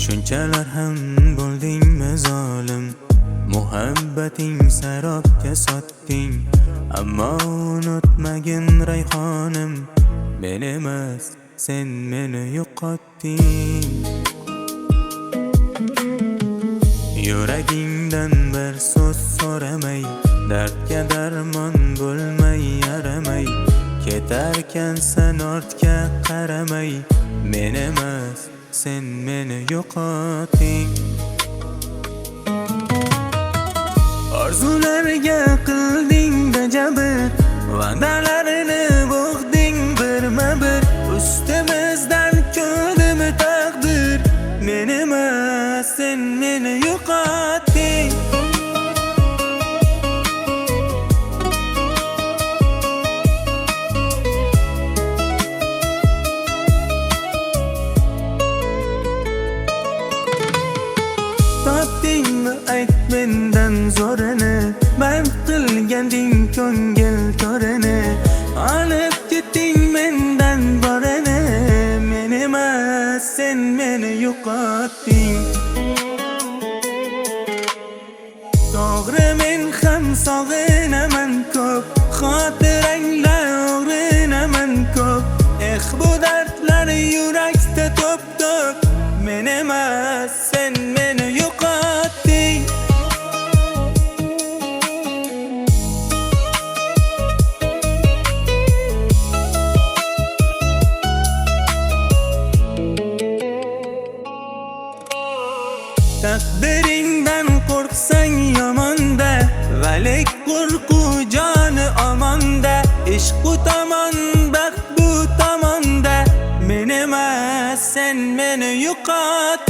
Shunchalar ham bo'ldingmi zolim, muhabbating sarobga sotding. Ammo unutmagin rayhonim, men emas sen meni yo'qotding. Yuragingdan bir so'z so'ramay, dardga darmon bo'lmay yaramay, ketarkan sen ortga qaramay, men emas sen meni yo'qotding. Orzularga qilding jabr, va'dalarini bo'g'ding birma-bir. Ustimizdan ko'rdimi taqdir, men emas sen meni yo'qotding. Topdingmi ayt mendan zo'rini, band qilganding ko'ngil to'rini. Olib ketding mendan borini, men emas sen meni yo'qotding. To'g'ri men ham sog'inaman ko'p, xotiranglar o'g'rinaman ko'p. Bu dardlar yurakda to'p-to'p, men emas sen meni yo'qotding. Taqdiringdan qo'rqsang yomonda, valik qo'rqu joni omonda. Ishq bu tomon, baxt bu tomonda, men emas sen meni yo'qotding.